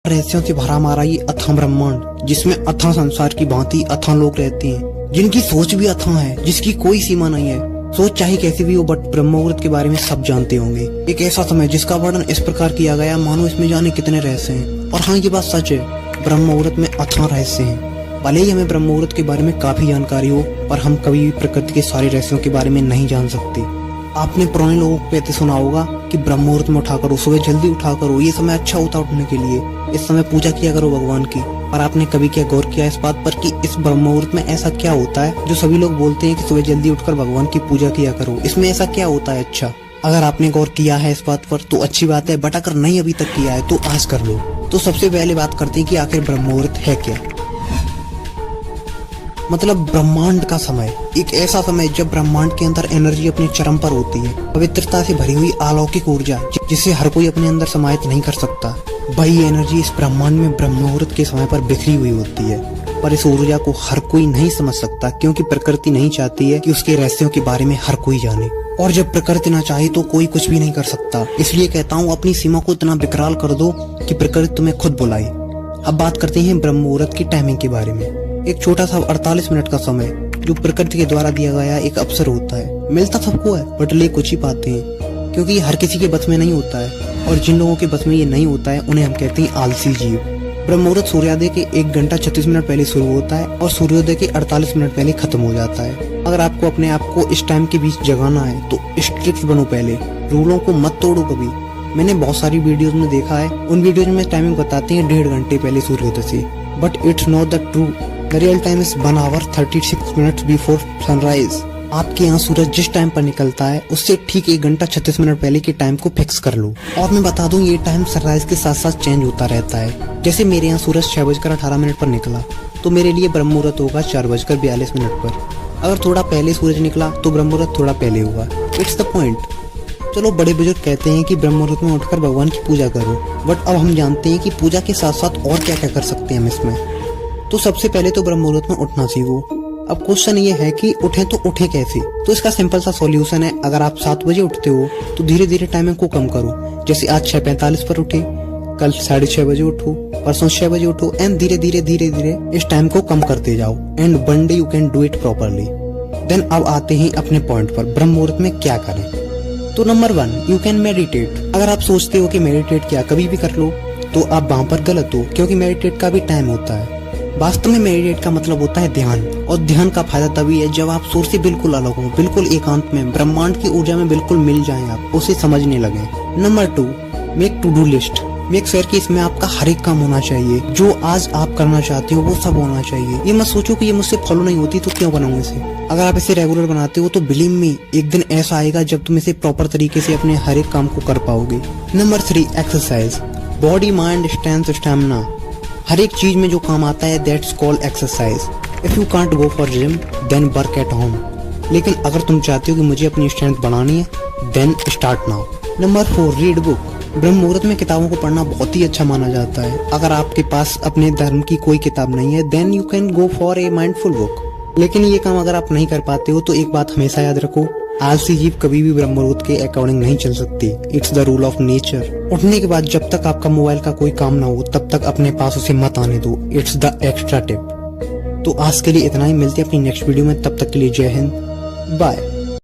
रहस्यों से भरा हमारा ये अथाह ब्रह्मांड, जिसमें अथाह संसार की भांति अथाह लोग रहते हैं, जिनकी सोच भी अथाह है, जिसकी कोई सीमा नहीं है। सोच चाहे कैसी भी हो, बट ब्रह्म मुहूर्त के बारे में सब जानते होंगे। एक ऐसा समय जिसका वर्णन इस प्रकार किया गया मानो इसमें जाने कितने रहस्य हैं। और हाँ, ये बात सच है, ब्रह्म मुहूर्त में अथाह रहस्य हैं। भले ही हमें ब्रह्म मुहूर्त के बारे में काफी जानकारी हो, पर हम कभी भी प्रकृति के सारे रहस्यों के बारे में नहीं जान सकते। आपने पुराने लोगों को कहते सुना होगा कि ब्रह्म मुहूर्त में उठा करो, सुबह जल्दी उठा करो, ये समय अच्छा होता उठने के लिए, इस समय पूजा किया करो भगवान की। पर आपने कभी क्या गौर किया इस बात पर कि इस ब्रह्म मुहूर्त में ऐसा क्या होता है जो सभी लोग बोलते हैं कि सुबह जल्दी उठकर भगवान की पूजा किया करो, इसमें ऐसा क्या होता है? अच्छा, अगर आपने गौर किया है इस बात पर तो अच्छी बात है, बट अगर नहीं अभी तक किया है तो आज कर लो। तो सबसे पहले बात करते हैं कि आखिर ब्रह्म मुहूर्त है क्या। मतलब ब्रह्मांड का समय, एक ऐसा समय जब ब्रह्मांड के अंदर एनर्जी अपने चरम पर होती है, पवित्रता से भरी हुई अलौकिक ऊर्जा जिसे हर कोई अपने अंदर समाहित नहीं कर सकता। वही एनर्जी इस ब्रह्मांड में ब्रह्म मुहूर्त के समय पर बिखरी हुई होती है। पर इस ऊर्जा को हर कोई नहीं समझ सकता, क्योंकि प्रकृति नहीं चाहती है कि उसके रहस्यों के बारे में हर कोई जाने। और जब प्रकृति ना चाहे तो कोई कुछ भी नहीं कर सकता। इसलिए कहता हूँ, अपनी सीमा को इतना विकराल कर दो कि प्रकृति तुम्हें खुद बुलाए। अब बात करते हैं ब्रह्म मुहूर्त की टाइमिंग के बारे में। एक छोटा सा 48 मिनट का समय जो प्रकृति के द्वारा दिया गया एक अवसर होता है। मिलता सबको है, बट ले कुछ ही पाते हैं, क्योंकि हर किसी के बस में नहीं होता है। और जिन लोगों के बस में ये नहीं होता है उन्हें हम कहते हैं आलसी जीव। ब्रह्म मुहूर्त सूर्योदय के 1 घंटा 36 मिनट पहले शुरू होता है और सूर्योदय के 48 मिनट पहले खत्म हो जाता है। अगर आपको अपने आप को इस टाइम के बीच जगाना है तो स्ट्रिक्ट बनो, पहले रूलों को मत तोड़ो कभी। मैंने बहुत सारी वीडियोस में देखा है, उन वीडियोस में टाइमिंग बताते हैं 1.5 घंटे पहले सूर्योदय से, but it's not the true. The real time is 1 hour 36 minutes before sunrise. आपके यहाँ सूरज जिस टाइम पर निकलता है उससे ठीक 1 घंटा 36 मिनट पहले के टाइम को फिक्स कर लो। और मैं बता दूं, ये टाइम सनराइज के साथ साथ चेंज होता रहता है। जैसे मेरे यहाँ सूरज 6:18 पर निकला तो मेरे लिए ब्रह्म मुहूर्त होगा 4:42 पर। अगर थोड़ा पहले सूरज निकला तो ब्रह्म मुहूर्त थोड़ा पहले होगा। It's the point. चलो, बड़े बुजुर्ग कहते हैं कि ब्रह्म मुहूर्त में उठकर भगवान की पूजा करो, बट अब हम जानते हैं कि पूजा के साथ साथ और क्या क्या कर सकते हैं हम इसमें। तो सबसे पहले तो ब्रह्म मुहूर्त में उठना सीखो। अब क्वेश्चन ये है कि उठे तो उठे कैसे? तो इसका सिंपल सा सॉल्यूशन है, अगर आप 7 बजे उठते हो तो धीरे धीरे टाइमिंग को कम करो। जैसे आज 6:45 पर उठे, कल 6:30 बजे उठो, परसों 6 बजे उठो, एंड धीरे धीरे इस टाइम को कम करते जाओ। And one day you can do it properly. Then अब आते हैं अपने पॉइंट पर, ब्रह्म मुहूर्त में क्या करें। तो नंबर 1, यू कैन मेडिटेट। अगर आप सोचते हो कि मेडिटेट क्या कभी भी कर लो, तो आप वहां पर गलत हो, क्योंकि मेडिटेट का भी टाइम होता है। वास्तव में मेडिटेट का मतलब होता है ध्यान, और ध्यान का फायदा तभी है जब आप सोच से बिल्कुल अलग हो, बिल्कुल एकांत में, ब्रह्मांड की ऊर्जा में बिल्कुल मिल जाएं, आप उसे समझने लगे। Number 2, make to do list. Make sure कि इसमें आपका हर एक काम होना चाहिए, जो आज आप करना चाहते हो वो सब होना चाहिए। ये मत सोचो कि ये मुझसे फॉलो नहीं होती तो क्यों बनाऊं इसे। अगर आप इसे रेगुलर बनाते हो तो बिलीव मी, एक दिन ऐसा आएगा जब तुम इसे प्रॉपर तरीके से अपने हर एक काम को कर पाओगे। Number 3, exercise. Body, mind, strength, stamina, हर एक चीज में जो काम आता है that's called exercise. If you can't go for gym then work at home. लेकिन अगर तुम चाहते हो कि मुझे अपनी स्ट्रेंथ बढ़ानी है then start now. Number 4, read book. ब्रह्म मुहूर्त में किताबों को पढ़ना बहुत ही अच्छा माना जाता है। अगर आपके पास अपने धर्म की कोई किताब नहीं है then you can go for a mindful book. लेकिन ये काम अगर आप नहीं कर पाते हो तो एक बात हमेशा याद रखो, आलसी जीव कभी भी ब्रह्म मुहूर्त के अकॉर्डिंग नहीं चल सकती। It's the rule of nature. उठने के बाद जब तक आपका मोबाइल का कोई काम ना हो तब तक अपने पास उसे मत आने दो। It's the extra tip. तो आज के लिए इतना ही, मिलते हैं अपनी नेक्स्ट वीडियो में, तब तक के लिए जय हिंद, बाय।